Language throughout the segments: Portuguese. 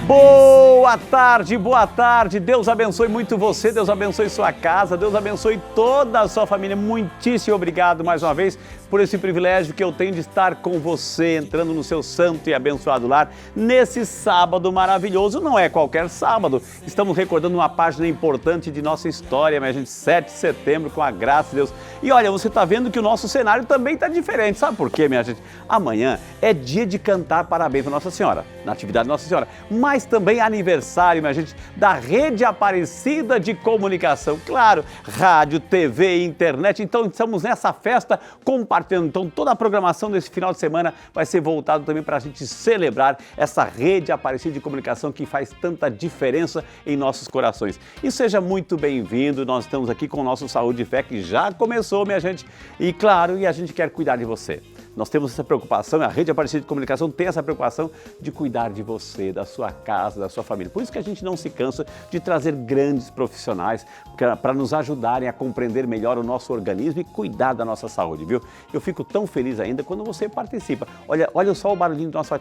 Boa tarde, Deus abençoe muito você, Deus abençoe sua casa, Deus abençoe toda a sua família. Muitíssimo obrigado mais uma vez por esse privilégio que eu tenho de estar com você, entrando no seu santo e abençoado lar, nesse sábado maravilhoso. Não é qualquer sábado, estamos recordando uma página importante de nossa história, minha gente, 7 de setembro, com a graça de Deus. E olha, você está vendo que o nosso cenário também está diferente, sabe por quê, minha gente? Amanhã é dia de cantar parabéns para Nossa Senhora, na atividade Nossa Senhora, mas também aniversário, minha gente, da Rede Aparecida de Comunicação, claro, rádio, TV e internet. Então estamos nessa festa compartilhando. Então toda a programação desse final de semana vai ser voltada também para a gente celebrar essa Rede Aparecida de Comunicação que faz tanta diferença em nossos corações. E seja muito bem-vindo, nós estamos aqui com o nosso Saúde e Fé que já começou, minha gente, e claro, a gente quer cuidar de você. Nós temos essa preocupação, a Rede Aparecida de Comunicação tem essa preocupação de cuidar de você, da sua casa, da sua família. Por isso que a gente não se cansa de trazer grandes profissionais para nos ajudarem a compreender melhor o nosso organismo e cuidar da nossa saúde, viu? Eu fico tão feliz ainda quando você participa. Olha só o barulhinho do nosso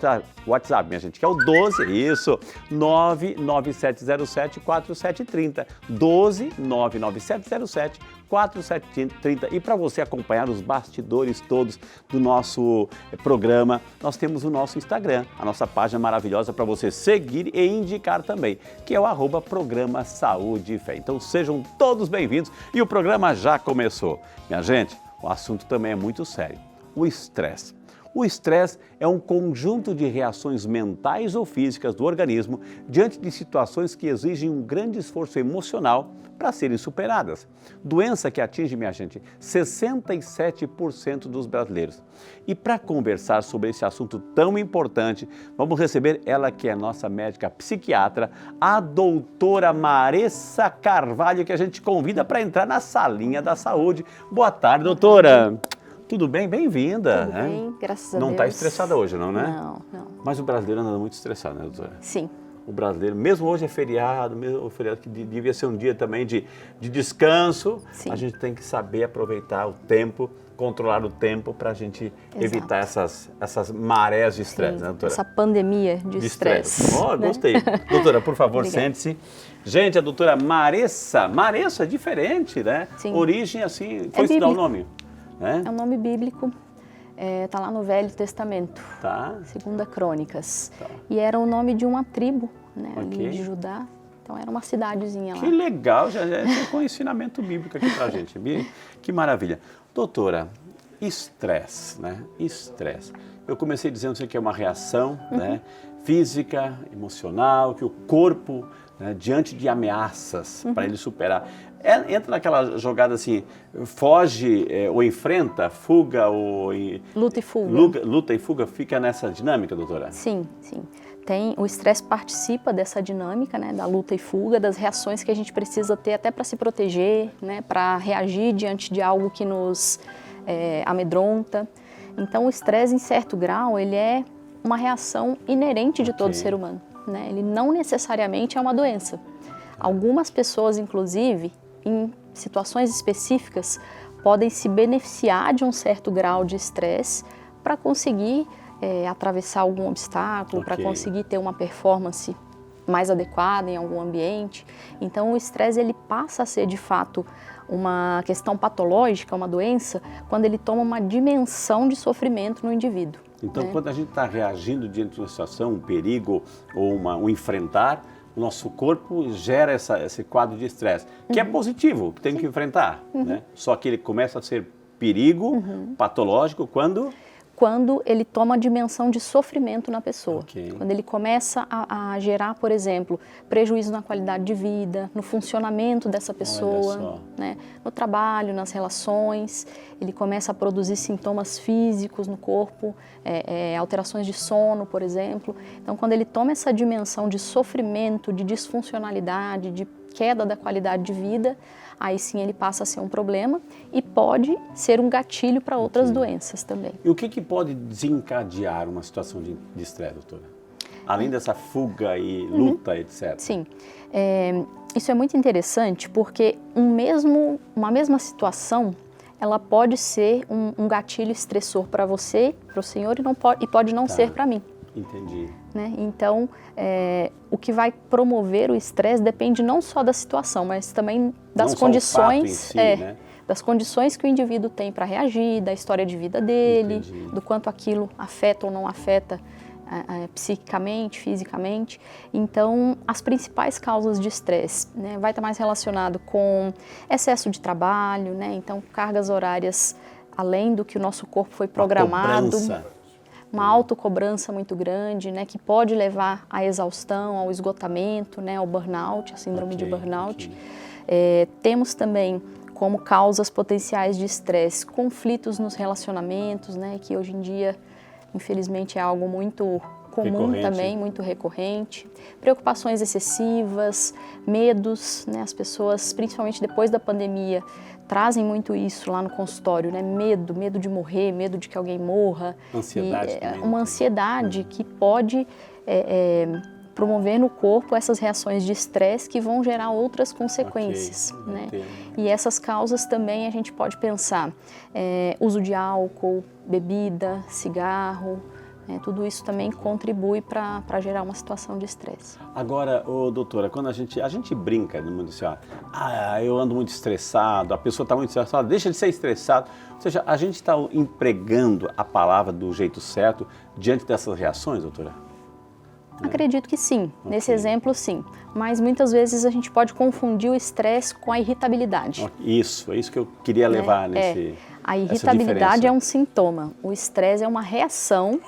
WhatsApp, minha gente, que é o 12, isso, 99707-4730, 99707-4730. E para você acompanhar os bastidores todos do nosso programa, nós temos o nosso Instagram, a nossa página maravilhosa para você seguir e indicar também, que é o @programa Saúde e Fé. Então sejam todos bem-vindos e o programa já começou. Minha gente, o assunto também é muito sério, o estresse. O estresse é um conjunto de reações mentais ou físicas do organismo diante de situações que exigem um grande esforço emocional para serem superadas. Doença que atinge, minha gente, 67% dos brasileiros. E para conversar sobre esse assunto tão importante, vamos receber ela que é nossa médica psiquiatra, a doutora Maressa Carvalho, que a gente convida para entrar na salinha da saúde. Boa tarde, doutora. Tudo bem? Bem-vinda. Tudo bem, graças a Deus. Não está estressada hoje, não, né? Não. Mas o brasileiro anda muito estressado, né, doutora? Sim. O brasileiro, mesmo hoje é feriado, mesmo o feriado que devia ser um dia também de descanso, sim, a gente tem que saber aproveitar o tempo, controlar o tempo para a gente evitar essas marés de estresse, né, doutora? Essa pandemia de estresse. Oh, né? Gostei. Doutora, por favor, sente-se. Gente, a doutora Maressa é diferente, né? Sim. Origem assim, foi estudar o nome? É um nome bíblico, está lá no Velho Testamento, tá. 2 Crônicas. Tá. E era o nome de uma tribo, né, okay, ali de Judá. Então era uma cidadezinha lá. Que legal, já tem um ensinamento bíblico aqui pra gente. Que maravilha. Doutora, estresse, né? Estresse. Eu comecei dizendo que é uma reação, né, física, emocional, que o corpo, né, diante de ameaças para ele superar. Entra naquela jogada assim, foge ou enfrenta, fuga ou... Luta e fuga. Luta e fuga, fica nessa dinâmica, doutora? Sim. O estresse participa dessa dinâmica, né, da luta e fuga, das reações que a gente precisa ter até para se proteger, né, para reagir diante de algo que nos amedronta. Então o estresse, em certo grau, ele é uma reação inerente de todo ser humano, né? Ele não necessariamente é uma doença. Algumas pessoas, inclusive, em situações específicas, podem se beneficiar de um certo grau de estresse para conseguir atravessar algum obstáculo, para conseguir ter uma performance mais adequada em algum ambiente. Então o estresse ele passa a ser de fato uma questão patológica, uma doença, quando ele toma uma dimensão de sofrimento no indivíduo. Então, quando a gente está reagindo diante de uma situação, um perigo ou um enfrentar, o nosso corpo gera esse quadro de estresse, que é positivo, que tem que enfrentar, né? Só que ele começa a ser perigo patológico quando ele toma a dimensão de sofrimento na pessoa. Quando ele começa a gerar, por exemplo, prejuízo na qualidade de vida, no funcionamento dessa pessoa, né? No trabalho, nas relações, ele começa a produzir sintomas físicos no corpo, alterações de sono, por exemplo. Então, quando ele toma essa dimensão de sofrimento, de disfuncionalidade, de queda da qualidade de vida, aí sim ele passa a ser um problema e pode ser um gatilho para outras doenças também. E o que pode desencadear uma situação de estresse, doutora? Além dessa fuga e luta, etc. Sim, isso é muito interessante porque uma mesma situação, ela pode ser um gatilho estressor para você, para o senhor, e pode não ser para mim. Entendi. né? Então, o que vai promover o estresse depende não só da situação, mas também das não condições, só o fato em si, né? das condições que o indivíduo tem para reagir, da história de vida dele, Entendi. do quanto aquilo afeta ou não afeta psiquicamente, fisicamente. Então, as principais causas de estresse, né, vai estar mais relacionado com excesso de trabalho, né? Então, cargas horárias além do que o nosso corpo foi programado. Uma autocobrança muito grande, né, que pode levar à exaustão, ao esgotamento, né, ao burnout, a síndrome de burnout. Temos também como causas potenciais de estresse conflitos nos relacionamentos, né, que hoje em dia, infelizmente, é algo muito comum também, muito recorrente. Preocupações excessivas, medos, né, as pessoas, principalmente depois da pandemia, trazem muito isso lá no consultório, né? Medo de morrer, medo de que alguém morra. Ansiedade também. Uma ansiedade que pode promover no corpo essas reações de estresse que vão gerar outras consequências, né? E essas causas também a gente pode pensar uso de álcool, bebida, cigarro, tudo isso também contribui para gerar uma situação de estresse. Agora, doutora, quando a gente brinca no mundo assim, eu ando muito estressado, a pessoa está muito estressada, deixa de ser estressado. Ou seja, a gente está empregando a palavra do jeito certo diante dessas reações, doutora? Acredito que sim, nesse exemplo sim, mas muitas vezes a gente pode confundir o estresse com a irritabilidade. Isso, é isso que eu queria levar nesse... A irritabilidade é um sintoma, o estresse é uma reação,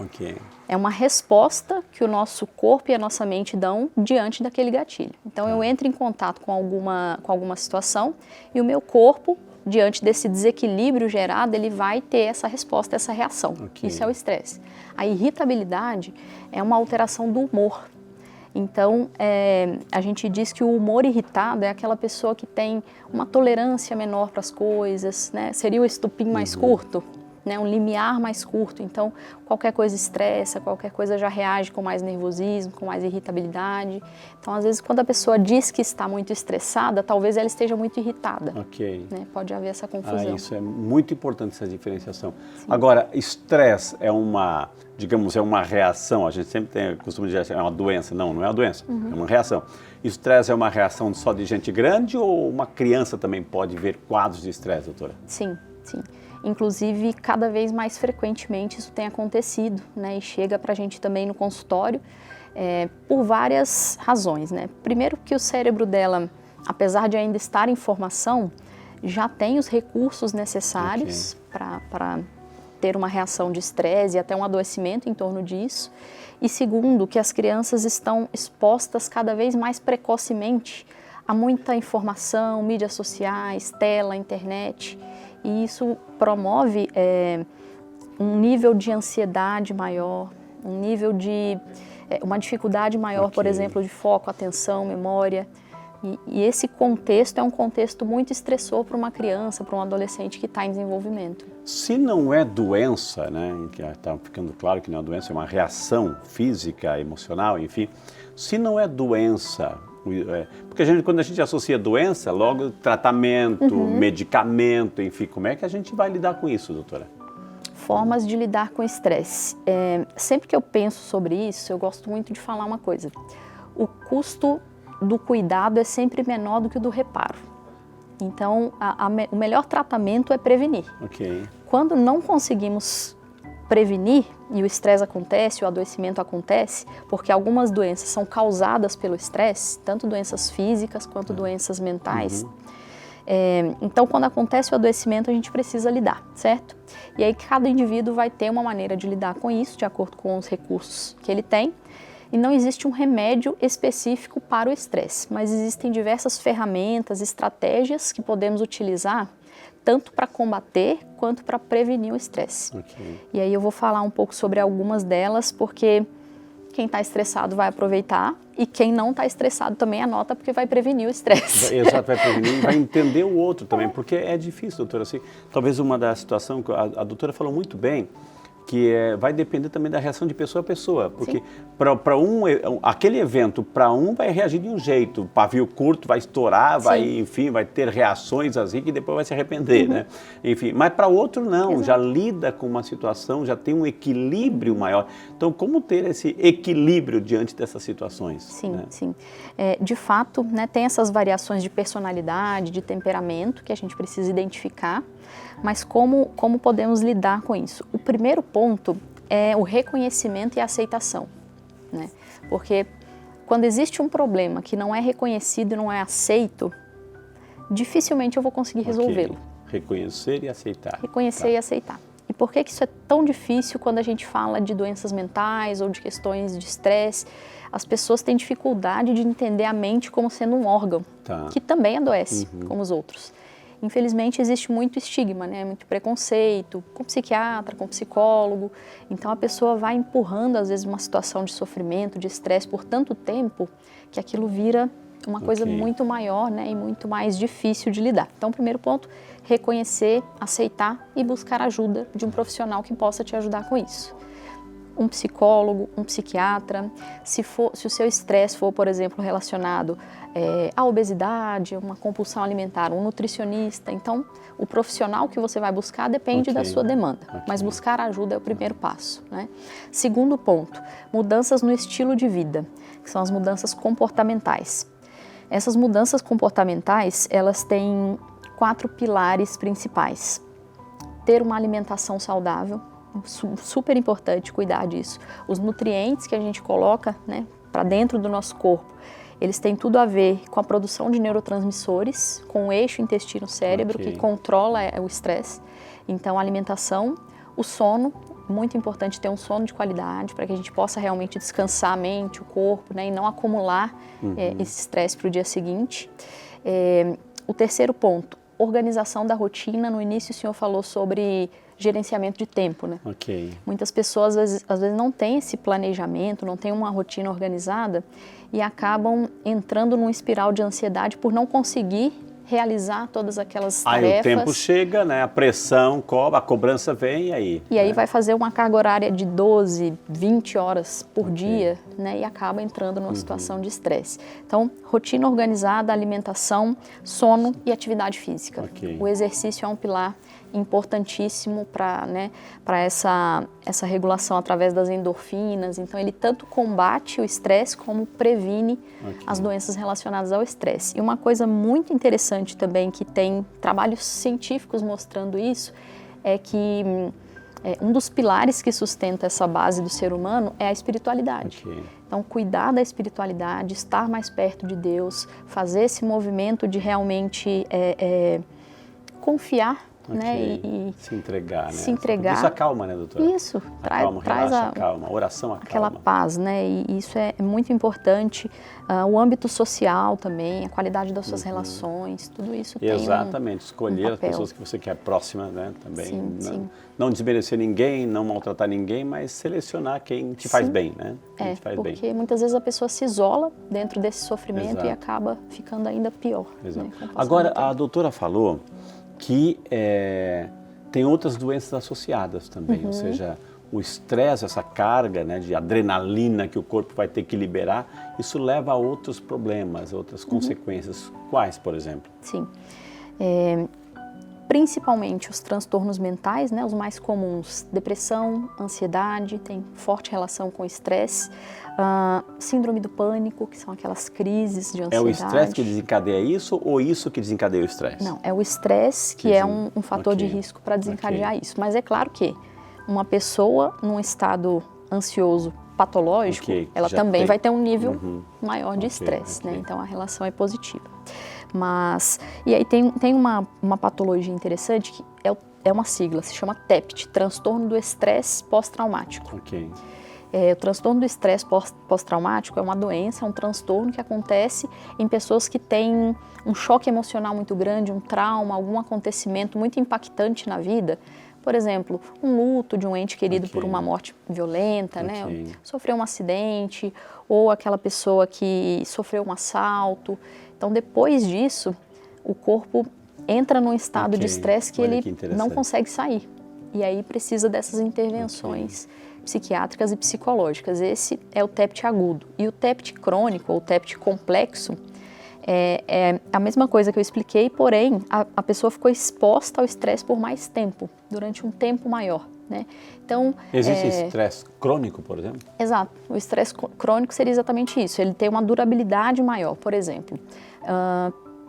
é uma resposta que o nosso corpo e a nossa mente dão diante daquele gatilho. Então eu entro em contato com alguma situação e o meu corpo, diante desse desequilíbrio gerado, ele vai ter essa resposta, essa reação. Isso é o estresse. A irritabilidade é uma alteração do humor. Então, a gente diz que o humor irritado é aquela pessoa que tem uma tolerância menor para as coisas, né? Seria o estupim mais curto, né? Um limiar mais curto. Então, qualquer coisa estressa, qualquer coisa já reage com mais nervosismo, com mais irritabilidade. Então, às vezes, quando a pessoa diz que está muito estressada, talvez ela esteja muito irritada. Né? Pode haver essa confusão. Isso é muito importante, essa diferenciação. Sim. Agora, estresse é uma reação, a gente sempre costuma dizer é uma doença. Não é uma doença, é uma reação. Estresse é uma reação só de gente grande ou uma criança também pode ver quadros de estresse, doutora? Sim, sim. Inclusive, cada vez mais frequentemente isso tem acontecido, né? E chega para a gente também no consultório por várias razões, né? Primeiro que o cérebro dela, apesar de ainda estar em formação, já tem os recursos necessários para ter uma reação de estresse e até um adoecimento em torno disso. E segundo, que as crianças estão expostas cada vez mais precocemente a muita informação, mídias sociais, tela, internet, e isso promove um nível de ansiedade maior, um nível de uma dificuldade maior, por exemplo, de foco, atenção, memória. E esse contexto é um contexto muito estressor para uma criança, para um adolescente que está em desenvolvimento. Se não é doença, né, que está ficando claro que não é doença, é uma reação física, emocional, enfim. Se não é doença, porque quando a gente associa doença, logo tratamento, medicamento, enfim, como é que a gente vai lidar com isso, doutora? Formas de lidar com estresse. Sempre que eu penso sobre isso, eu gosto muito de falar uma coisa. O custo do cuidado é sempre menor do que o do reparo. Então, o melhor tratamento é prevenir. Quando não conseguimos prevenir, e o estresse acontece, o adoecimento acontece, porque algumas doenças são causadas pelo estresse, tanto doenças físicas quanto doenças mentais. Então, quando acontece o adoecimento, a gente precisa lidar, certo? E aí, cada indivíduo vai ter uma maneira de lidar com isso, de acordo com os recursos que ele tem. E não existe um remédio específico para o estresse, mas existem diversas ferramentas, estratégias que podemos utilizar tanto para combater quanto para prevenir o estresse. E aí eu vou falar um pouco sobre algumas delas, porque quem está estressado vai aproveitar e quem não está estressado também anota, porque vai prevenir o estresse. Exato, vai prevenir e vai entender o outro também, porque é difícil, doutora. Assim, talvez uma das situações que a doutora falou muito bem, vai depender também da reação de pessoa a pessoa, porque para aquele evento, para um vai reagir de um jeito, o pavio curto vai estourar, enfim, vai ter reações assim que depois vai se arrepender, né? Enfim, mas para outro não, já lida com uma situação, já tem um equilíbrio maior. Então, como ter esse equilíbrio diante dessas situações? Sim, né? sim. De fato, né, tem essas variações de personalidade, de temperamento que a gente precisa identificar, mas como podemos lidar com isso? O primeiro ponto é o reconhecimento e a aceitação, né? Porque quando existe um problema que não é reconhecido e não é aceito, dificilmente eu vou conseguir resolvê-lo. Reconhecer e aceitar. Reconhecer e aceitar. E por que isso é tão difícil quando a gente fala de doenças mentais ou de questões de estresse? As pessoas têm dificuldade de entender a mente como sendo um órgão, que também adoece, como os outros. Infelizmente, existe muito estigma, né? Muito preconceito com psiquiatra, com psicólogo. Então, a pessoa vai empurrando, às vezes, uma situação de sofrimento, de estresse por tanto tempo, que aquilo vira uma coisa muito maior, né? E muito mais difícil de lidar. Então, primeiro ponto, reconhecer, aceitar e buscar ajuda de um profissional que possa te ajudar com isso. Um psicólogo, um psiquiatra, se o seu estresse for, por exemplo, relacionado à obesidade, uma compulsão alimentar, um nutricionista, então o profissional que você vai buscar depende da sua demanda, mas buscar ajuda é o primeiro passo, né? Segundo ponto, mudanças no estilo de vida, que são as mudanças comportamentais. Essas mudanças comportamentais, elas têm 4 pilares principais. Ter uma alimentação saudável, super importante cuidar disso. Os nutrientes que a gente coloca, né, para dentro do nosso corpo, eles têm tudo a ver com a produção de neurotransmissores, com o eixo intestino-cérebro, que controla o estresse. Então, a alimentação, o sono, muito importante ter um sono de qualidade, para que a gente possa realmente descansar a mente, o corpo, né, e não acumular esse estresse para o dia seguinte. O terceiro ponto, organização da rotina. No início o senhor falou sobre gerenciamento de tempo, né? Muitas pessoas às vezes não têm esse planejamento, não têm uma rotina organizada e acabam entrando num espiral de ansiedade por não conseguir realizar todas aquelas tarefas. Aí o tempo chega, né? A pressão, a cobrança vem e aí vai fazer uma carga horária de 12, 20 horas por dia, né? E acaba entrando numa situação de estresse. Então, rotina organizada, alimentação, sono e atividade física. O exercício é um pilar importantíssimo para, né, essa regulação através das endorfinas. Então, ele tanto combate o estresse como previne as doenças relacionadas ao estresse. E uma coisa muito interessante também, que tem trabalhos científicos mostrando isso, é que um dos pilares que sustenta essa base do ser humano é a espiritualidade. Então, cuidar da espiritualidade, estar mais perto de Deus, fazer esse movimento de realmente confiar, né? E se entregar, né? Se entregar. Isso acalma, né, doutora? Isso, traz acalma, oração acalma. Aquela paz, né? E isso é muito importante. O âmbito social também, a qualidade das suas relações, tudo isso tem escolher as pessoas que você quer próxima, né? Também. Sim. Não desmerecer ninguém, não maltratar ninguém, mas selecionar quem te faz bem, né? Porque muitas vezes a pessoa se isola dentro desse sofrimento e acaba ficando ainda pior. Né? Agora, a doutora falou que tem outras doenças associadas também, ou seja, o estresse, essa carga, né, de adrenalina que o corpo vai ter que liberar, isso leva a outros problemas, outras consequências. Quais, por exemplo? Sim. Principalmente os transtornos mentais, né, os mais comuns, depressão, ansiedade, tem forte relação com estresse, síndrome do pânico, que são aquelas crises de ansiedade. É o estresse que desencadeia isso ou isso que desencadeia o estresse? Não, é o estresse que é um fator de risco para desencadear isso. Mas é claro que uma pessoa num estado ansioso patológico, ela também vai ter um nível maior de estresse, né? Então a relação é positiva. E aí tem uma patologia interessante que é uma sigla, se chama TEPT, transtorno do estresse pós-traumático. O transtorno do estresse pós-traumático é uma doença, é um transtorno que acontece em pessoas que têm um choque emocional muito grande, um trauma, algum acontecimento muito impactante na vida. Por exemplo, um luto de um ente querido por uma morte violenta, né? Sofreu um acidente, ou aquela pessoa que sofreu um assalto. Então, depois disso, o corpo entra num estado de estresse que ele não consegue sair. E aí precisa dessas intervenções psiquiátricas e psicológicas. Esse é o TEPT agudo. E o TEPT crônico, ou TEPT complexo, é a mesma coisa que eu expliquei, porém a pessoa ficou exposta ao estresse por mais tempo, durante um tempo maior, né? Então, existe estresse crônico, por exemplo? Exato. O estresse crônico seria exatamente isso. Ele tem uma durabilidade maior. Por exemplo,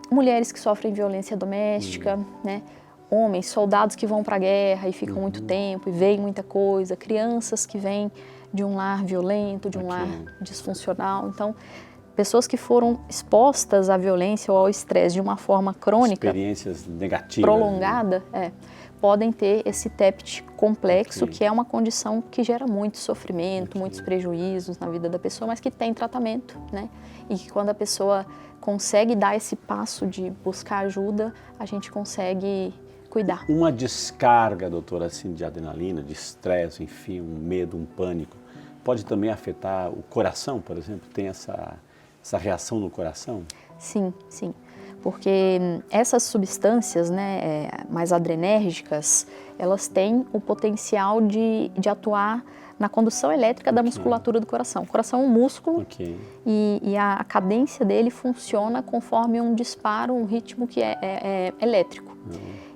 mulheres que sofrem violência doméstica, né? Homens, soldados que vão para a guerra e ficam muito tempo e veem muita coisa, crianças que vêm de um lar violento, de um lar disfuncional. Então, pessoas que foram expostas à violência ou ao estresse de uma forma crônica, experiências negativas, prolongada, podem ter esse TEPT complexo, que é uma condição que gera muito sofrimento, muitos prejuízos na vida da pessoa, mas que tem tratamento, né? E que quando a pessoa consegue dar esse passo de buscar ajuda, a gente consegue cuidar. Uma descarga, doutora, assim, de adrenalina, de estresse, enfim, um medo, um pânico, pode também afetar o coração, por exemplo? Tem essa reação no coração? Sim, sim. Porque essas substâncias, né, mais adrenérgicas, elas têm o potencial de atuar na condução elétrica da musculatura do coração. O coração é um músculo e a cadência dele funciona conforme um disparo, um ritmo que é elétrico.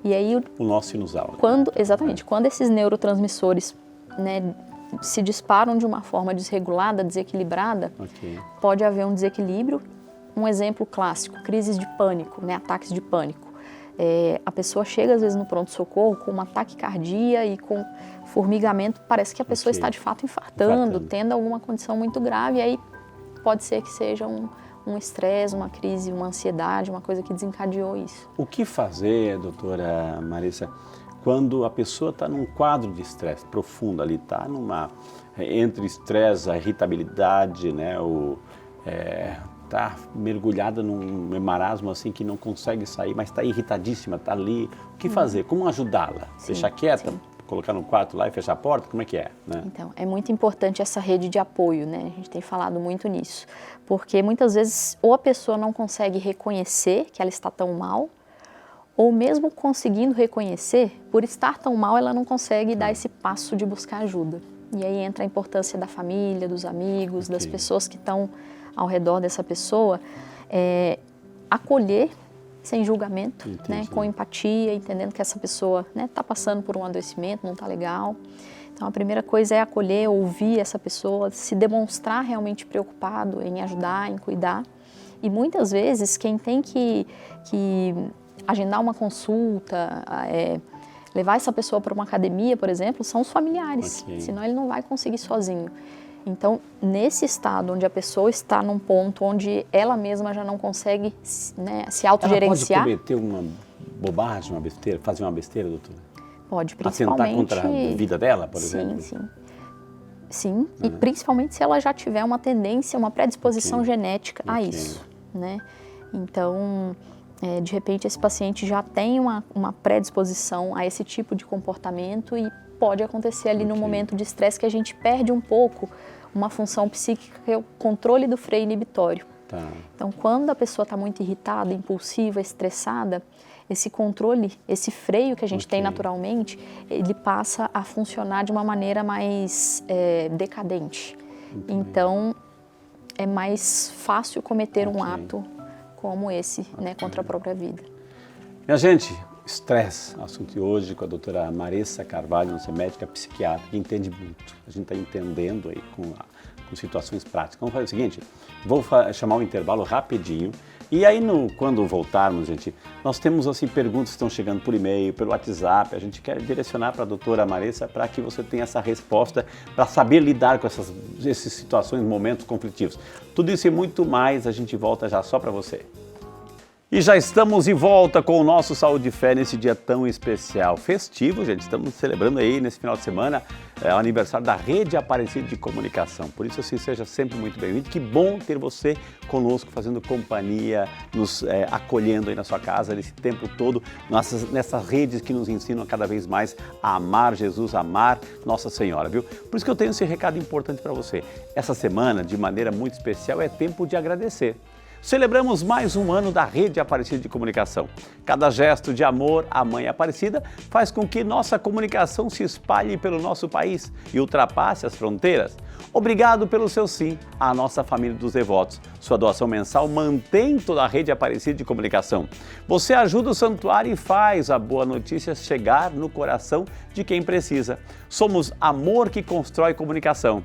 E aí o nó sinusal. Exatamente. Quando esses neurotransmissores, né, se disparam de uma forma desregulada, desequilibrada, pode haver um desequilíbrio. Um exemplo clássico, crises de pânico, né, ataques de pânico. A pessoa chega às vezes no pronto-socorro com uma taquicardia e com formigamento, parece que a pessoa está de fato infartando, tendo alguma condição muito grave, e aí pode ser que seja um estresse, uma crise, uma ansiedade, uma coisa que desencadeou isso. O que fazer, doutora Marissa, quando a pessoa está num quadro de estresse profundo ali, está entre estresse, a irritabilidade, né, está mergulhada num marasmo assim que não consegue sair, mas está irritadíssima, está ali. O que fazer? Como ajudá-la? Deixar quieta? Colocar no quarto lá e fechar a porta? Como é que é? Né? Então, é muito importante essa rede de apoio, né? A gente tem falado muito nisso. Porque muitas vezes ou a pessoa não consegue reconhecer que ela está tão mal, ou mesmo conseguindo reconhecer, por estar tão mal, ela não consegue dar esse passo de buscar ajuda. E aí entra a importância da família, dos amigos, das pessoas que estão ao redor dessa pessoa, acolher sem julgamento, né, com empatia, entendendo que essa pessoa está passando por um adoecimento, não está legal. Então a primeira coisa é acolher, ouvir essa pessoa, se demonstrar realmente preocupado em ajudar, em cuidar. E muitas vezes quem tem que agendar uma consulta, levar essa pessoa para uma academia, por exemplo, são os familiares, senão ele não vai conseguir sozinho. Então, nesse estado onde a pessoa está num ponto onde ela mesma já não consegue, né, se autogerenciar... Ela pode cometer uma bobagem, uma besteira, fazer uma besteira, doutora? Pode, principalmente... Atentar contra a vida dela, por exemplo? Sim, e principalmente se ela já tiver uma tendência, uma predisposição genética a isso, né? Então, de repente, esse paciente já tem uma predisposição a esse tipo de comportamento e pode acontecer ali no momento de estresse que a gente perde um pouco uma função psíquica, que é o controle do freio inibitório. Então, quando a pessoa está muito irritada, impulsiva, estressada, esse controle, esse freio que a gente tem naturalmente, ele passa a funcionar de uma maneira mais decadente. Então, é mais fácil cometer um ato como esse, né, contra a própria vida. Minha gente, estresse, assunto de hoje com a doutora Marissa Carvalho, nossa médica psiquiatra, que entende muito. A gente está entendendo aí com situações práticas. Vamos fazer o seguinte, vou chamar um intervalo rapidinho e aí quando voltarmos, gente, nós temos assim perguntas que estão chegando por e-mail, pelo WhatsApp, a gente quer direcionar para a doutora Marissa para que você tenha essa resposta, para saber lidar com essas situações, momentos conflitivos. Tudo isso e muito mais, a gente volta já só para você. E já estamos de volta com o nosso Saúde e Fé nesse dia tão especial, festivo, gente. Estamos celebrando aí nesse final de semana o aniversário da Rede Aparecida de Comunicação. Por isso, assim, seja sempre muito bem-vindo. Que bom ter você conosco, fazendo companhia, nos acolhendo aí na sua casa nesse tempo todo, nessas redes que nos ensinam cada vez mais a amar Jesus, a amar Nossa Senhora, viu? Por isso que eu tenho esse recado importante para você. Essa semana, de maneira muito especial, é tempo de agradecer. Celebramos mais um ano da Rede Aparecida de Comunicação. Cada gesto de amor à Mãe Aparecida faz com que nossa comunicação se espalhe pelo nosso país e ultrapasse as fronteiras. Obrigado pelo seu sim à nossa família dos devotos. Sua doação mensal mantém toda a Rede Aparecida de Comunicação. Você ajuda o santuário e faz a boa notícia chegar no coração de quem precisa. Somos amor que constrói comunicação.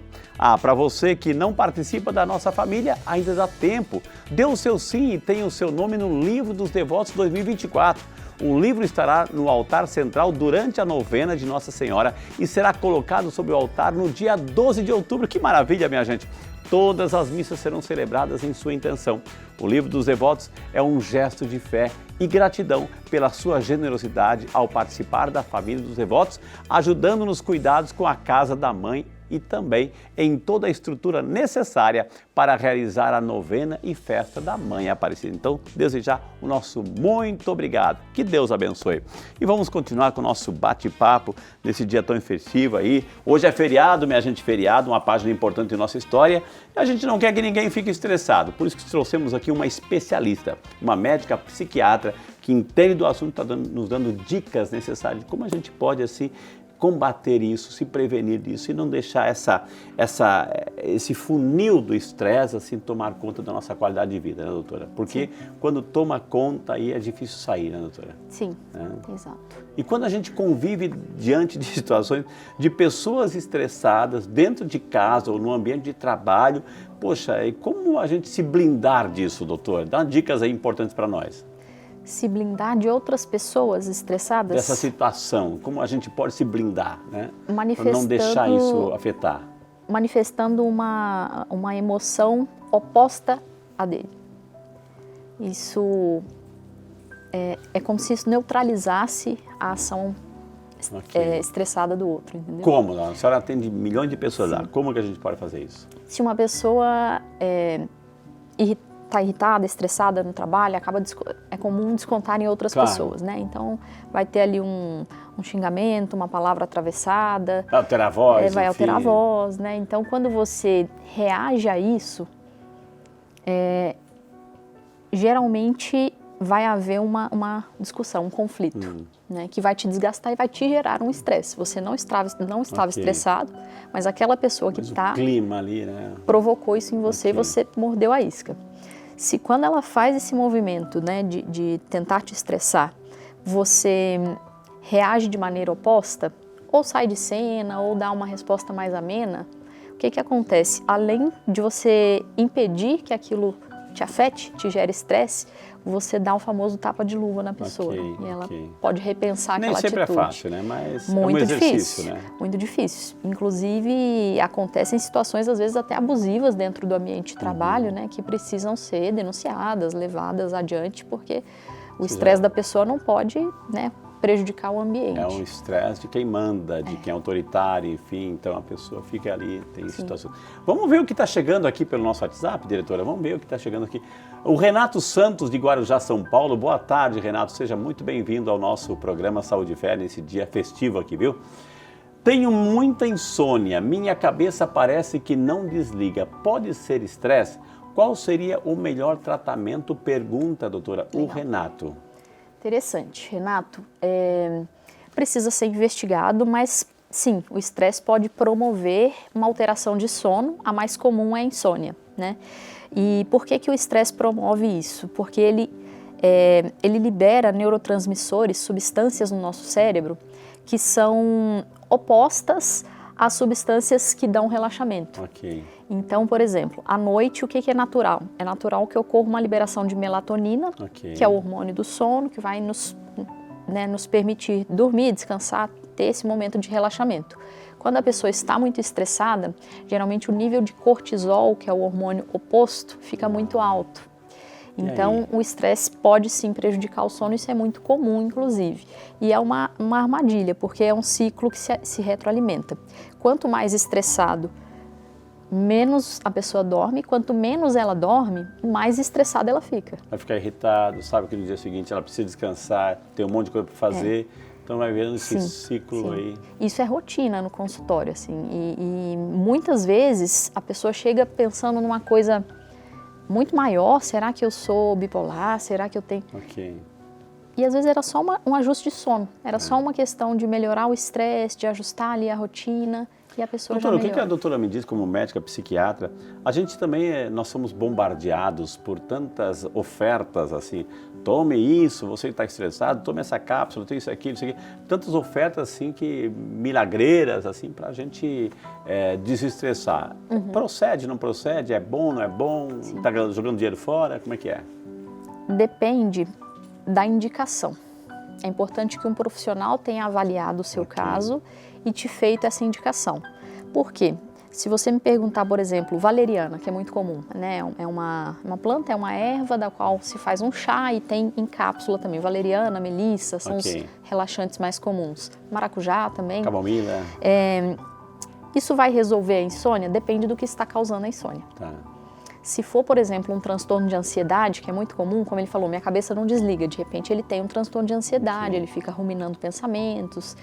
Para você que não participa da nossa família, ainda dá tempo. Dê o seu sim e tenha o seu nome no Livro dos Devotos 2024. O livro estará no altar central durante a novena de Nossa Senhora e será colocado sobre o altar no dia 12 de outubro. Que maravilha, minha gente! Todas as missas serão celebradas em sua intenção. O Livro dos Devotos é um gesto de fé e gratidão pela sua generosidade ao participar da família dos devotos, ajudando nos cuidados com a casa da mãe e também em toda a estrutura necessária para realizar a novena e festa da Mãe Aparecida. Então, desejar o nosso muito obrigado. Que Deus abençoe. E vamos continuar com o nosso bate-papo nesse dia tão festivo aí. Hoje é feriado, minha gente, feriado, uma página importante em nossa história. E a gente não quer que ninguém fique estressado. Por isso que trouxemos aqui uma especialista, uma médica psiquiatra que entende do assunto, está nos dando dicas necessárias de como a gente pode, assim, combater isso, se prevenir disso e não deixar esse funil do estresse assim tomar conta da nossa qualidade de vida, né, doutora? Porque quando toma conta aí é difícil sair, né, doutora? Sim, exato. E quando a gente convive diante de situações de pessoas estressadas dentro de casa ou no ambiente de trabalho, poxa, e como a gente se blindar disso, doutor? Dá dicas aí importantes para nós. Se blindar de outras pessoas estressadas? Dessa situação, como a gente pode se blindar, né? Para não deixar isso afetar. Manifestando uma emoção oposta à dele. Isso é como se isso neutralizasse a ação estressada do outro, entendeu? Como? A senhora atende milhões de pessoas lá. Como que a gente pode fazer isso? Se uma pessoa está irritada, estressada no trabalho, é comum descontar em outras pessoas, né? Então, vai ter ali um xingamento, uma palavra atravessada. Vai alterar a voz. Vai alterar a voz, né? Então, quando você reage a isso, geralmente vai haver uma discussão, um conflito, né? Que vai te desgastar e vai te gerar um estresse. Você não estava estressado, mas aquela pessoa que está... o clima ali, né? Provocou isso em você e você mordeu a isca. Se quando ela faz esse movimento, né, de tentar te estressar, você reage de maneira oposta, ou sai de cena, ou dá uma resposta mais amena, o que acontece? Além de você impedir que aquilo te afete, te gere estresse, você dá o famoso tapa de luva na pessoa. E ela pode repensar aquela atitude. Nem sempre é fácil, né? Mas muito é um exercício, difícil, né? Muito difícil. Inclusive, acontecem situações, às vezes, até abusivas dentro do ambiente de trabalho, né? Que precisam ser denunciadas, levadas adiante, porque o estresse da pessoa não pode, né, prejudicar o ambiente. É um estresse de quem manda, de quem é autoritário, enfim, então a pessoa fica ali, tem situação. Vamos ver o que está chegando aqui pelo nosso WhatsApp, diretora? Vamos ver o que está chegando aqui. O Renato Santos, de Guarujá, São Paulo. Boa tarde, Renato. Seja muito bem-vindo ao nosso programa Saúde e Fé, nesse dia festivo aqui, viu? Tenho muita insônia, minha cabeça parece que não desliga. Pode ser estresse? Qual seria o melhor tratamento? Pergunta, doutora, o Renato. Interessante. Renato, precisa ser investigado, mas sim, o estresse pode promover uma alteração de sono, a mais comum é a insônia, né? E por que o estresse promove isso? Porque ele libera neurotransmissores, substâncias no nosso cérebro, que são opostas às substâncias que dão relaxamento. Então, por exemplo, à noite, o que é natural? É natural que ocorra uma liberação de melatonina, que é o hormônio do sono, que vai nos permitir dormir, descansar, ter esse momento de relaxamento. Quando a pessoa está muito estressada, geralmente o nível de cortisol, que é o hormônio oposto, fica muito alto. Então, o estresse pode sim prejudicar o sono, isso é muito comum, inclusive. E é uma armadilha, porque é um ciclo que se retroalimenta. Quanto mais estressado, menos a pessoa dorme, quanto menos ela dorme, mais estressada ela fica. Vai ficar irritado, sabe que no dia seguinte ela precisa descansar, tem um monte de coisa para fazer, então vai vendo esse ciclo aí. Isso é rotina no consultório, assim, e muitas vezes a pessoa chega pensando numa coisa muito maior, será que eu sou bipolar, será que eu tenho... Ok. E às vezes era só um ajuste de sono, era só uma questão de melhorar o estresse, de ajustar ali a rotina e a pessoa Doutora, já o que a melhora. doutora me diz como médica, psiquiatra? A gente também, nós somos bombardeados por tantas ofertas assim, tome isso, você está estressado, tome essa cápsula, tem isso aqui, isso aqui. Tantas ofertas assim, que milagreiras assim, para a gente desestressar. Procede, não procede? É bom, não é bom? Está jogando dinheiro fora? Como é que é? Depende da indicação. É importante que um profissional tenha avaliado o seu caso e te feito essa indicação. Por quê? Se você me perguntar, por exemplo, valeriana, que é muito comum, né? É uma planta, é uma erva da qual se faz um chá e tem em cápsula também. Valeriana, melissa, são os relaxantes mais comuns. Maracujá também. Camomila. Isso vai resolver a insônia? Depende do que está causando a insônia. Tá. Se for, por exemplo, um transtorno de ansiedade, que é muito comum, como ele falou, minha cabeça não desliga, de repente ele tem um transtorno de ansiedade, ele fica ruminando pensamentos.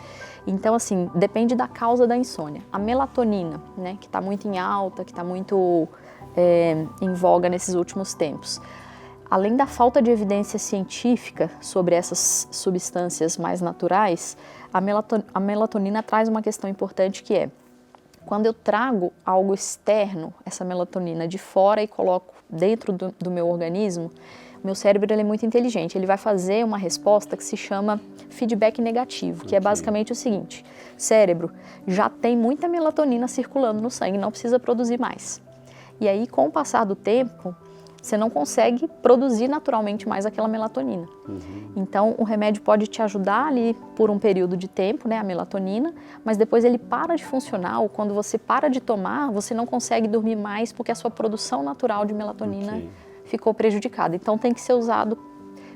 Então, assim, depende da causa da insônia. A melatonina, né, que está muito em alta, que está muito em voga nesses últimos tempos. Além da falta de evidência científica sobre essas substâncias mais naturais, a melatonina traz uma questão importante que é, quando eu trago algo externo, essa melatonina de fora e coloco dentro do meu organismo, meu cérebro ele é muito inteligente, ele vai fazer uma resposta que se chama feedback negativo, que é basicamente o seguinte, cérebro, já tem muita melatonina circulando no sangue, não precisa produzir mais. E aí, com o passar do tempo, você não consegue produzir naturalmente mais aquela melatonina. Então, o remédio pode te ajudar ali por um período de tempo, né, a melatonina, mas depois ele para de funcionar, ou quando você para de tomar, você não consegue dormir mais porque a sua produção natural de melatonina ficou prejudicada. Então, tem que ser usado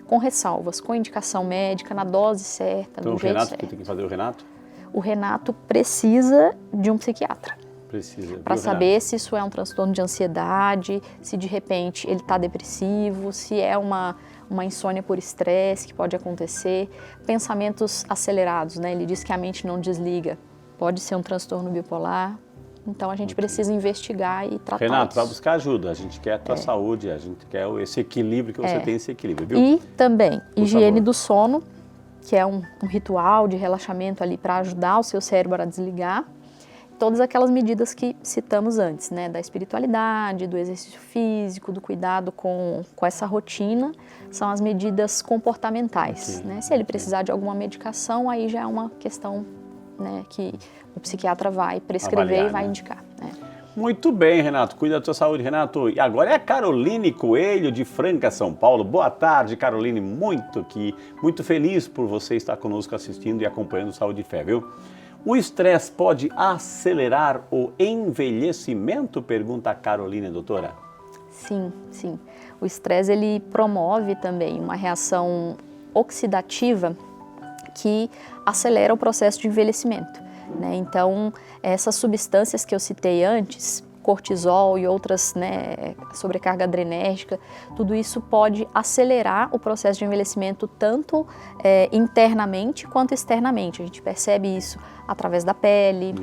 com ressalvas, com indicação médica, na dose certa, então, do jeito certo. Então, o Renato, que tem que fazer o Renato? O Renato precisa de um psiquiatra. Para saber se isso é um transtorno de ansiedade, se de repente ele está depressivo, se é uma insônia por estresse que pode acontecer, pensamentos acelerados, né? Ele diz que a mente não desliga, pode ser um transtorno bipolar, então a gente precisa investigar e tratar Renato, isso. vai buscar ajuda, a gente quer a tua saúde, a gente quer esse equilíbrio que você tem, esse equilíbrio, viu? E também, Por higiene favor. do sono, que é um ritual de relaxamento ali para ajudar o seu cérebro a desligar. Todas aquelas medidas que citamos antes, né, da espiritualidade, do exercício físico, do cuidado com essa rotina, são as medidas comportamentais, né? Se ele precisar de alguma medicação, aí já é uma questão, né, que o psiquiatra vai prescrever Avaliar, e vai né? indicar. Né? Muito bem, Renato, cuida da tua saúde, Renato. E agora é a Caroline Coelho, de Franca, São Paulo. Boa tarde, Caroline, muito feliz por você estar conosco assistindo e acompanhando Saúde e Fé, viu? O estresse pode acelerar o envelhecimento? Pergunta a Caroline, doutora. Sim, sim. O estresse ele promove também uma reação oxidativa que acelera o processo de envelhecimento, né? Então, essas substâncias que eu citei antes, cortisol e outras, né, sobrecarga adrenérgica, tudo isso pode acelerar o processo de envelhecimento tanto internamente quanto externamente. A gente percebe isso através da pele,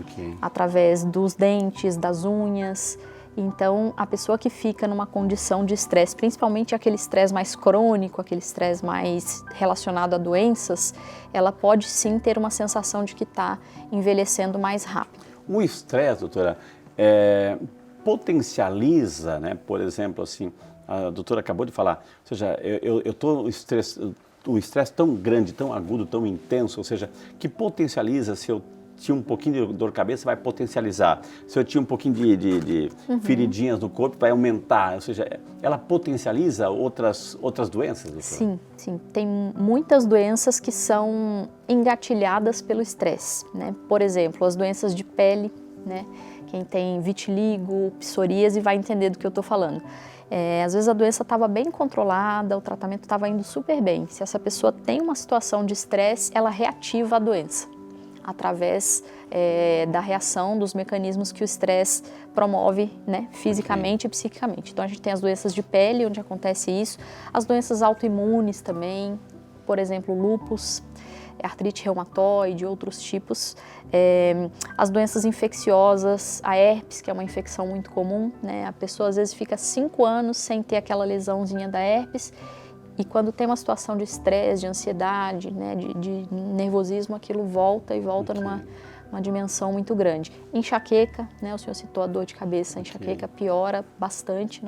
através dos dentes, das unhas. Então, a pessoa que fica numa condição de estresse, principalmente aquele estresse mais crônico, aquele estresse mais relacionado a doenças, ela pode sim ter uma sensação de que está envelhecendo mais rápido. O estresse, doutora, potencializa, né? Por exemplo, assim, a doutora acabou de falar, ou seja, eu estou o estresse tão grande, tão agudo, tão intenso, ou seja, que potencializa, se eu tinha um pouquinho de dor de cabeça, vai potencializar. Se eu tinha um pouquinho de feridinhas no corpo, vai aumentar. Ou seja, ela potencializa outras doenças, doutora? Sim, sim. Tem muitas doenças que são engatilhadas pelo estresse, né? Por exemplo, as doenças de pele, né? Quem tem vitiligo, psoríase vai entender do que eu estou falando. Às vezes a doença estava bem controlada, o tratamento estava indo super bem. Se essa pessoa tem uma situação de estresse, ela reativa a doença através da reação dos mecanismos que o estresse promove, né, fisicamente e psiquicamente. Então a gente tem as doenças de pele, onde acontece isso, as doenças autoimunes também, por exemplo, lúpus, artrite reumatoide, outros tipos, as doenças infecciosas, a herpes, que é uma infecção muito comum, né? A pessoa às vezes fica 5 anos sem ter aquela lesãozinha da herpes, e quando tem uma situação de estresse, de ansiedade, né, de nervosismo, aquilo volta e volta numa dimensão muito grande. Enxaqueca, né, o senhor citou a dor de cabeça, a enxaqueca piora bastante,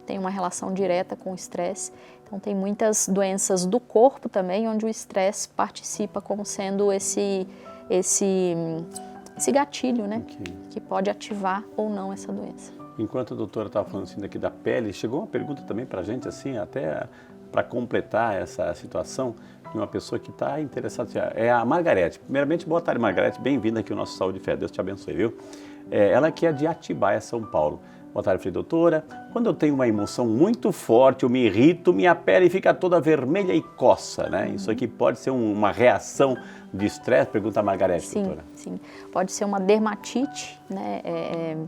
tem uma relação direta com o estresse. Então tem muitas doenças do corpo também, onde o estresse participa como sendo esse gatilho, né, que pode ativar ou não essa doença. Enquanto a doutora estava falando assim daqui da pele, chegou uma pergunta também para a gente, assim, até para completar essa situação, de uma pessoa que está interessada. É a Margarete. Primeiramente, boa tarde, Margarete. Bem-vinda aqui ao nosso Saúde e Fé. Deus te abençoe, viu? Ela que é de Atibaia, São Paulo. Boa tarde, filha doutora. Quando eu tenho uma emoção muito forte, eu me irrito, minha pele fica toda vermelha e coça, né? Isso aqui pode ser uma reação de estresse? Pergunta a Margarete, doutora. Sim. Pode ser uma dermatite, né,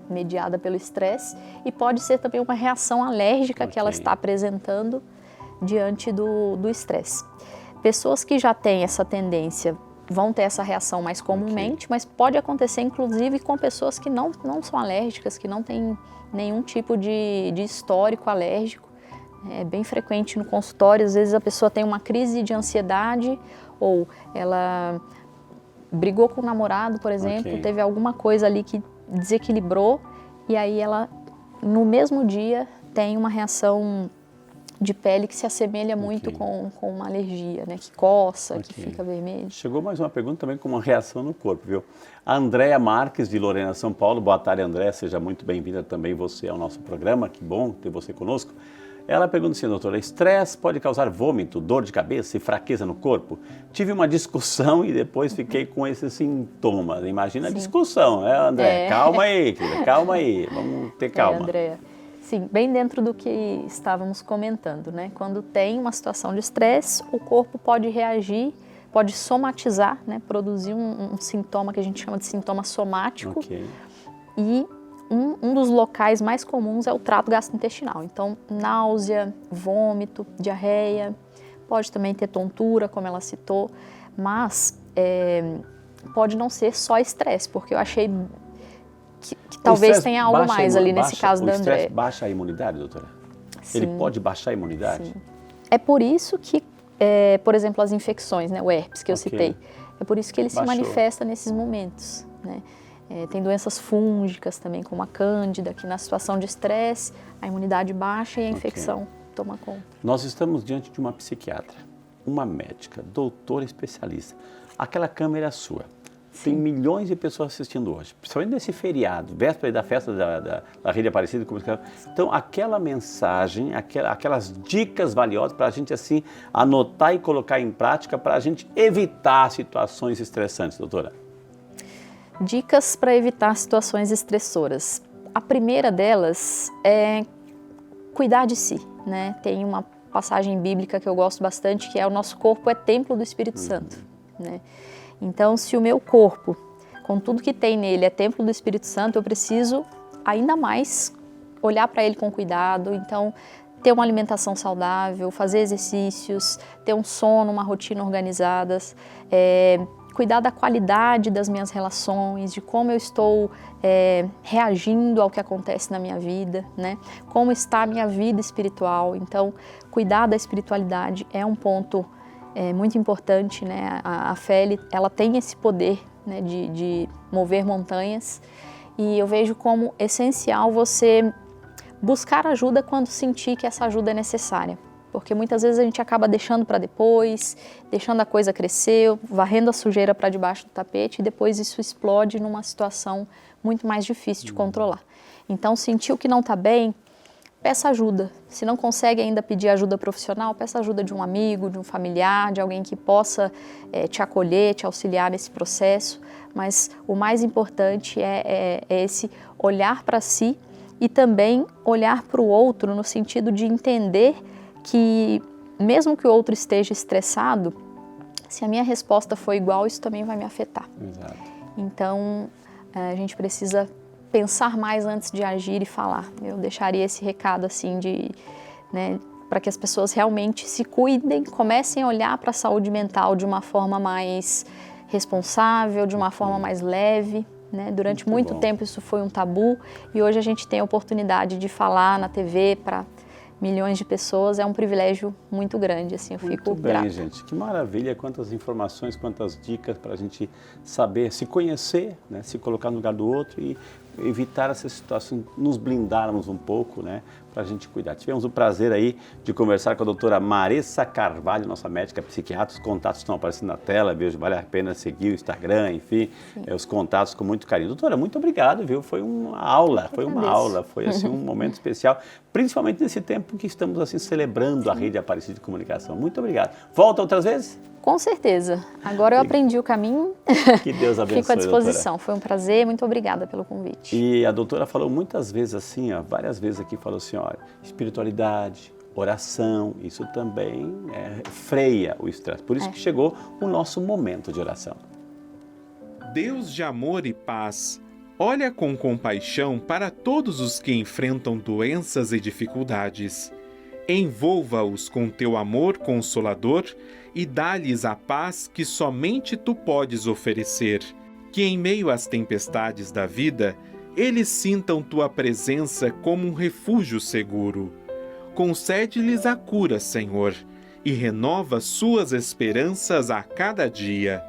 mediada pelo estresse, e pode ser também uma reação alérgica que ela está apresentando diante do estresse. Pessoas que já têm essa tendência vão ter essa reação mais comumente, mas pode acontecer inclusive com pessoas que não são alérgicas, que não têm nenhum tipo de histórico alérgico. É bem frequente no consultório, às vezes a pessoa tem uma crise de ansiedade ou ela brigou com o namorado, por exemplo, teve alguma coisa ali que desequilibrou e aí ela, no mesmo dia, tem uma reação de pele que se assemelha muito com uma alergia, né? Que coça, que fica vermelho. Chegou mais uma pergunta também com uma reação no corpo, viu? A Andréa Marques, de Lorena, São Paulo. Boa tarde, Andréa. Seja muito bem-vinda também você ao nosso programa. Que bom ter você conosco. Ela pergunta assim, doutora, estresse pode causar vômito, dor de cabeça e fraqueza no corpo? Tive uma discussão e depois fiquei com esses sintomas. Imagina a discussão, né, Andréa? Calma aí, querida, calma aí. Vamos ter calma. Andréa. Sim, bem dentro do que estávamos comentando, né? Quando tem uma situação de estresse, o corpo pode reagir, pode somatizar, né? Produzir um sintoma que a gente chama de sintoma somático. E um dos locais mais comuns é o trato gastrointestinal. Então, náusea, vômito, diarreia, pode também ter tontura, como ela citou, mas pode não ser só estresse, porque eu achei que talvez tenha algo mais ali nesse caso da Andréa. O estresse baixa a imunidade, doutora? Sim. Ele pode baixar a imunidade? Sim. É por isso que, por exemplo, as infecções, né, o herpes que eu citei, é por isso que ele se manifesta nesses momentos, né? Tem doenças fúngicas também, como a cândida, que na situação de estresse, a imunidade baixa e a infecção toma conta. Nós estamos diante de uma psiquiatra, uma médica, doutora especialista. Aquela câmera é sua. Tem milhões de pessoas assistindo hoje, principalmente nesse feriado, véspera da festa da Rede Aparecida. Então, aquela mensagem, aquelas dicas valiosas para a gente assim anotar e colocar em prática para a gente evitar situações estressantes, doutora. Dicas para evitar situações estressoras. A primeira delas é cuidar de si, né? Tem uma passagem bíblica que eu gosto bastante, que é: o nosso corpo é templo do Espírito Santo, né? Então, se o meu corpo, com tudo que tem nele, é templo do Espírito Santo, eu preciso ainda mais olhar para ele com cuidado. Então, ter uma alimentação saudável, fazer exercícios, ter um sono, uma rotina organizada, cuidar da qualidade das minhas relações, de como eu estou reagindo ao que acontece na minha vida, né? Como está a minha vida espiritual. Então, cuidar da espiritualidade é um ponto muito importante, né? A fé, ela tem esse poder, né, de mover montanhas, e eu vejo como essencial você buscar ajuda quando sentir que essa ajuda é necessária, porque muitas vezes a gente acaba deixando para depois, deixando a coisa crescer, varrendo a sujeira para debaixo do tapete, e depois isso explode numa situação muito mais difícil de controlar. Então, sentiu que não está bem, peça ajuda. Se não consegue ainda pedir ajuda profissional, peça ajuda de um amigo, de um familiar, de alguém que possa te acolher, te auxiliar nesse processo. Mas o mais importante é esse olhar para si e também olhar para o outro, no sentido de entender que, mesmo que o outro esteja estressado, se a minha resposta for igual, isso também vai me afetar. Exato. Então, a gente precisa pensar mais antes de agir e falar. Eu deixaria esse recado assim de, né, para que as pessoas realmente se cuidem, comecem a olhar para a saúde mental de uma forma mais responsável, de uma forma mais leve, né? Durante muito tempo isso foi um tabu e hoje a gente tem a oportunidade de falar na TV para milhões de pessoas, é um privilégio muito grande, assim, eu fico grata. Muito bem, gente, que maravilha, quantas informações, quantas dicas para a gente saber, se conhecer, né? Se colocar no lugar do outro e evitar essa situação, nos blindarmos um pouco, né? Para a gente cuidar. Tivemos o prazer aí de conversar com a doutora Maressa Carvalho, nossa médica psiquiatra. Os contatos estão aparecendo na tela, viu? Vale a pena seguir o Instagram, enfim, os contatos com muito carinho. Doutora, muito obrigado, viu? Foi uma aula, foi assim um momento especial, principalmente nesse tempo que estamos assim celebrando a Rede Aparecida de Comunicação. Muito obrigado. Volta outras vezes? Com certeza. Agora eu aprendi o caminho. Que Deus abençoe, Fico à disposição. Doutora. Foi um prazer, muito obrigada pelo convite. E a doutora falou muitas vezes assim, ó, várias vezes aqui, falou assim, olha, espiritualidade, oração, isso também freia o estresse. Por isso que chegou o nosso momento de oração. Deus de amor e paz, olha com compaixão para todos os que enfrentam doenças e dificuldades. Envolva-os com teu amor consolador e dá-lhes a paz que somente tu podes oferecer. Que em meio às tempestades da vida, eles sintam tua presença como um refúgio seguro. Concede-lhes a cura, Senhor, e renova suas esperanças a cada dia.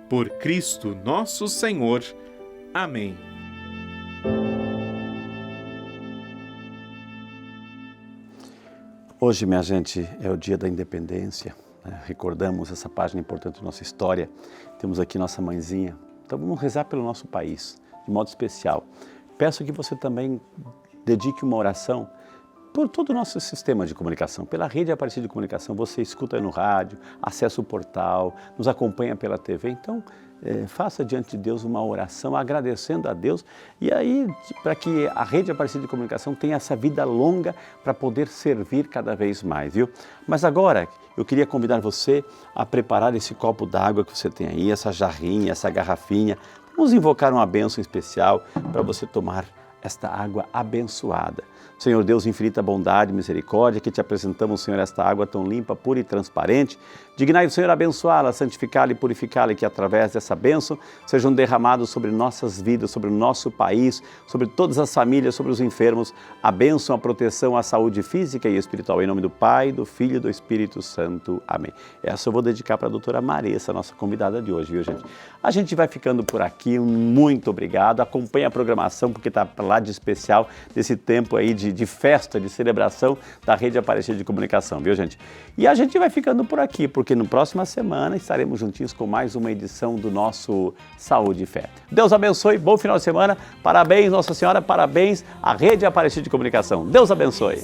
Por Cristo nosso Senhor. Amém. Hoje, minha gente, é o dia da independência. Recordamos essa página importante da nossa história. Temos aqui nossa mãezinha. Então vamos rezar pelo nosso país, de modo especial. Peço que você também dedique uma oração por todo o nosso sistema de comunicação, pela Rede Aparecida de Comunicação. Você escuta no rádio, acessa o portal, nos acompanha pela TV. Então, faça diante de Deus uma oração, agradecendo a Deus. E aí, para que a Rede Aparecida de Comunicação tenha essa vida longa para poder servir cada vez mais, viu? Mas agora, eu queria convidar você a preparar esse copo d'água que você tem aí, essa jarrinha, essa garrafinha. Vamos invocar uma bênção especial para você tomar esta água abençoada. Senhor Deus, infinita bondade e misericórdia, que te apresentamos, Senhor, esta água tão limpa, pura e transparente. Dignai o Senhor abençoá-la, santificá-la e purificá-la, e que através dessa bênção sejam derramados sobre nossas vidas, sobre o nosso país, sobre todas as famílias, sobre os enfermos, a bênção, a proteção, a saúde física e espiritual. Em nome do Pai, do Filho e do Espírito Santo. Amém. Essa eu vou dedicar para a doutora Maressa, nossa convidada de hoje, viu, gente? A gente vai ficando por aqui, muito obrigado. Acompanhe a programação, porque está lá de especial desse tempo aí de festa, de celebração da Rede Aparecida de Comunicação, viu, gente? E a gente vai ficando por aqui, porque na próxima semana estaremos juntinhos com mais uma edição do nosso Saúde e Fé. Deus abençoe, bom final de semana, parabéns Nossa Senhora, parabéns à Rede Aparecida de Comunicação. Deus abençoe.